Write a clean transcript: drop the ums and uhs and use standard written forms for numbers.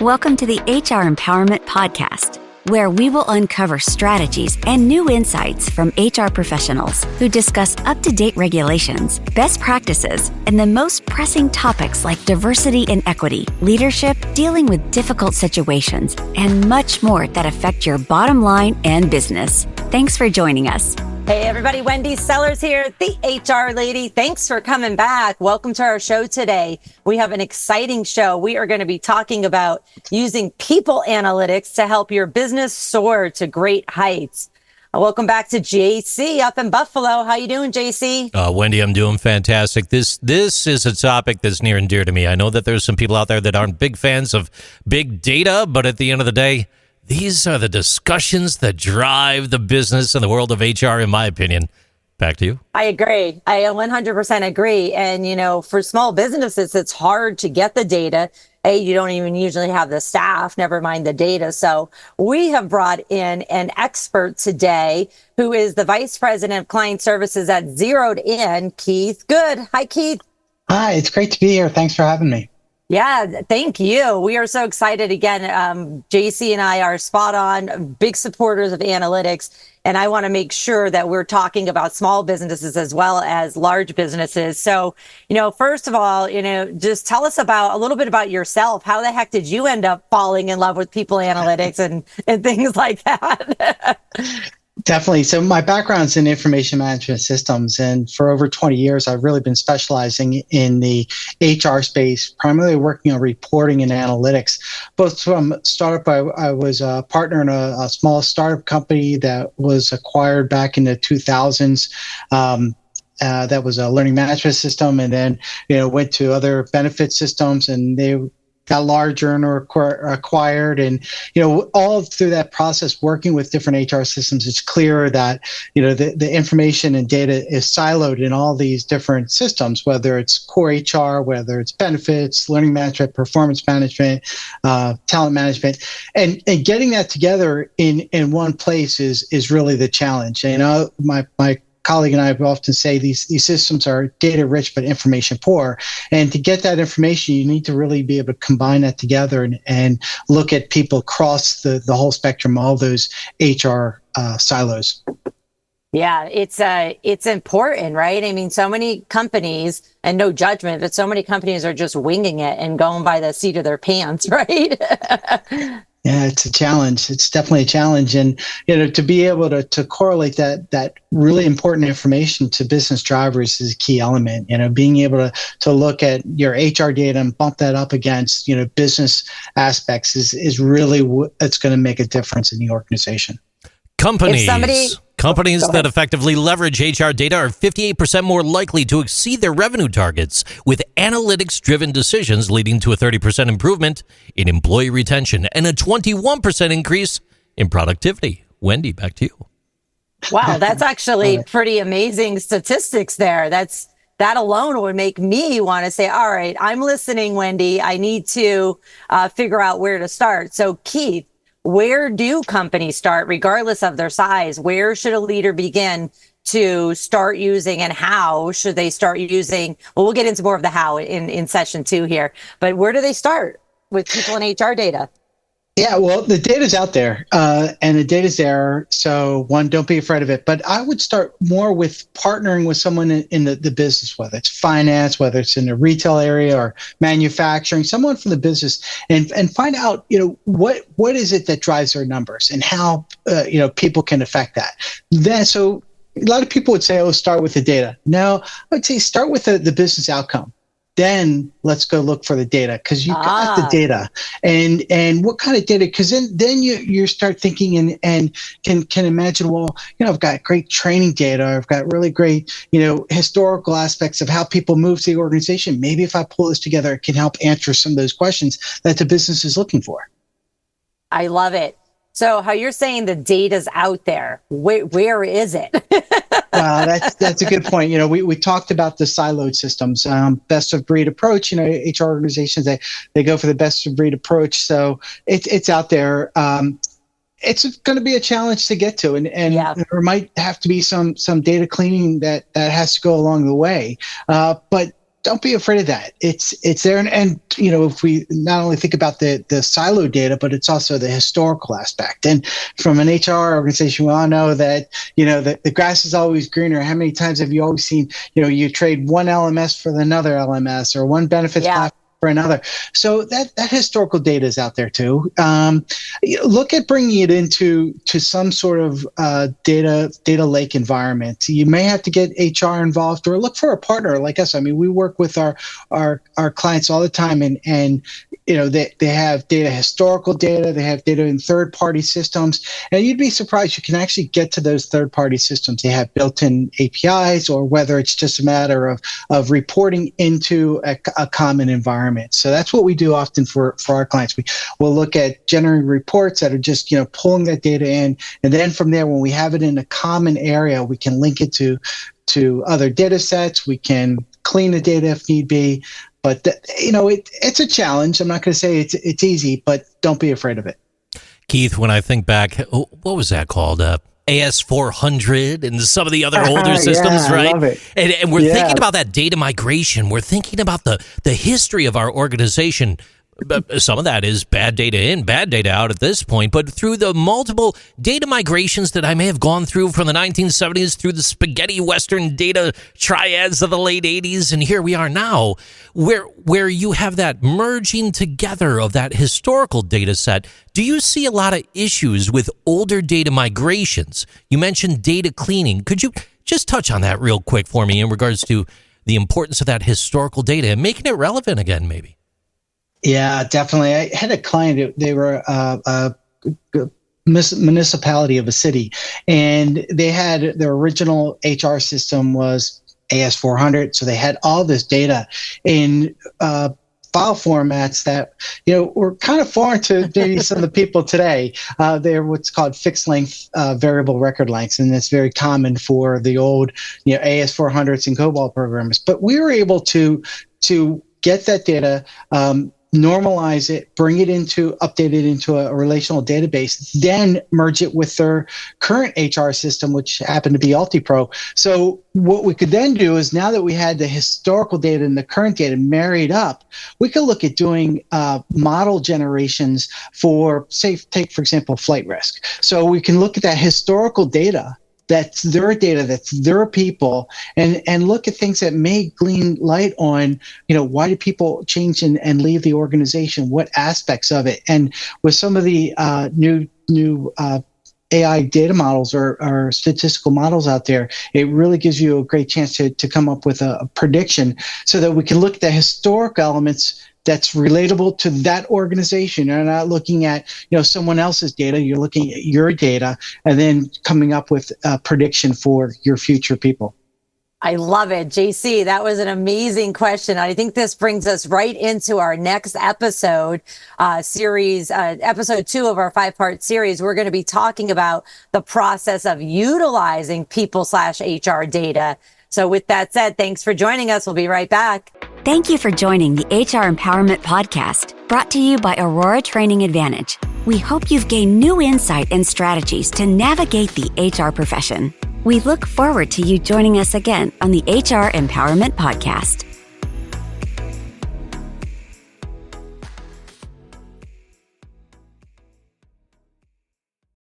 Welcome to the HR Empowerment Podcast, where we will uncover strategies and new insights from HR professionals who discuss up-to-date regulations, best practices, and the most pressing topics like diversity and equity, leadership, dealing with difficult situations, and much more that affect your bottom line and business. Thanks for joining us. Hey everybody, Wendy Sellers here, the HR lady. Thanks for coming back. Welcome to our show today. We have an exciting show. We are going to be talking about using people analytics to help your business soar to great heights. Welcome back to JC up in Buffalo. How you doing, JC? Wendy, I'm doing fantastic. This is a topic that's near and dear to me. I know that there's some people out there that aren't big fans of big data, but at the end of the day, these are the discussions that drive the business and the world of HR, in my opinion. Back to you. I agree. I 100% agree. And, you know, for small businesses, it's hard to get the data. You don't even usually have the staff, never mind the data. So we have brought in an expert today who is the Vice President of Client Services at Zeroed In, Keith Good. Hi, Keith. Hi, it's great to be here. Thanks for having me. Yeah, thank you. We are so excited. Again, JC and I are spot on, big supporters of analytics. And I want to make sure that we're talking about small businesses as well as large businesses. So, you know, first of all, you know, just tell us about a little bit about yourself. How the heck did you end up falling in love with people analytics and things like that? Definitely. So my background's in information management systems, and for over 20 years, I've really been specializing in the HR space, primarily working on reporting and analytics. Both from startup, I was a partner in a small startup company that was acquired back in the 2000s. That was a learning management system, and then went to other benefit systems, and they got larger and acquired. And, all through that process, working with different HR systems, it's clear that, the information and data is siloed in all these different systems, whether it's core HR, whether it's benefits, learning management, performance management, talent management, and getting that together in one place is really the challenge. My colleague and I often say these systems are data rich but information poor, and to get that information you need to really be able to combine that together and look at people across the whole spectrum, all those HR silos. Yeah, it's important, right? I mean, so many companies, and no judgment, but so many companies are just winging it and going by the seat of their pants, right? Yeah, it's a challenge. It's definitely a challenge. And, to be able to correlate that really important information to business drivers is a key element. Being able to look at your HR data and bump that up against, business aspects is really it's going to make a difference in the organization. Companies that effectively leverage HR data are 58% more likely to exceed their revenue targets, with analytics-driven decisions leading to a 30% improvement in employee retention and a 21% increase in productivity. Wendy, back to you. Wow, that's actually pretty amazing statistics there. That alone would make me want to say, all right, I'm listening, Wendy. I need to figure out where to start. So, Keith, where do companies start, regardless of their size? Where should a leader begin to start using, and how should they start using? Well, we'll get into more of the how in session 2 here, but where do they start with people and HR data? Yeah, well, the data's out there, and the data's there. So one, don't be afraid of it. But I would start more with partnering with someone in the business, whether it's finance, whether it's in the retail area or manufacturing, someone from the business, and find out, what is it that drives their numbers and how, people can affect that. Then, so a lot of people would say, oh, start with the data. No, I would say start with the business outcome. Then let's go look for the data, because you got the data, and what kind of data? Because then you start thinking and can imagine. Well, I've got great training data. I've got really great historical aspects of how people move to the organization. Maybe if I pull this together, it can help answer some of those questions that the business is looking for. I love it. So how you're saying the data's out there, where is it? That's a good point. We talked about the siloed systems, best of breed approach. HR organizations, they go for the best of breed approach. So it's out there. It's going to be a challenge to get to, and there might have to be some data cleaning that has to go along the way. But don't be afraid of that. It's there. And if we not only think about the silo data, but it's also the historical aspect. And from an HR organization, we all know that, the grass is always greener. How many times have you always seen, you trade one LMS for another LMS or one benefits platform for another? So that historical data is out there too. Look at bringing it into some sort of data lake environment. You may have to get HR involved, or look for a partner like us. I mean, we work with our clients all the time, and they have historical data, they have data in third-party systems, and you'd be surprised you can actually get to those third-party systems. They have built-in APIs, or whether it's just a matter of reporting into a common environment. So that's what we do often for our clients. We'll look at generating reports that are just, pulling that data in. And then from there, when we have it in a common area, we can link it to other data sets. We can clean the data if need be. But, it's a challenge. I'm not going to say it's easy, but don't be afraid of it. Keith, when I think back, what was that called? AS400 and some of the other older systems, right? I love it. And we're thinking about that data migration. We're thinking about the history of our organization. Some of that is bad data in, bad data out at this point, but through the multiple data migrations that I may have gone through from the 1970s through the spaghetti Western data triads of the late 80s, and here we are now, where you have that merging together of that historical data set. Do you see a lot of issues with older data migrations? You mentioned data cleaning. Could you just touch on that real quick for me in regards to the importance of that historical data and making it relevant again, maybe? Yeah, definitely. I had a client, they were a municipality of a city, and they had their original HR system was AS400. So they had all this data in file formats that, were kind of foreign to maybe some of the people today. They're what's called fixed length variable record lengths, and that's very common for the old, AS400s and COBOL programmers. But we were able to get that data, normalize it, update it into a relational database, then merge it with their current HR system, which happened to be UltiPro. So what we could then do is, now that we had the historical data and the current data married up, we could look at doing model generations for, say, take, for example, flight risk. So we can look at that historical data, that's their people, and look at things that may glean light on, why do people change and leave the organization? What aspects of it? And with some of the new AI data models or statistical models out there, it really gives you a great chance to come up with a prediction, so that we can look at the historic elements that's relatable to that organization. You're not looking at, someone else's data. You're looking at your data and then coming up with a prediction for your future people. I love it. JC, that was an amazing question. I think this brings us right into our next episode, episode 2 of our 5-part series. We're going to be talking about the process of utilizing people/HR data. So with that said, thanks for joining us. We'll be right back. Thank you for joining the HR Empowerment Podcast, brought to you by Aurora Training Advantage. We hope you've gained new insight and strategies to navigate the HR profession. We look forward to you joining us again on the HR Empowerment Podcast.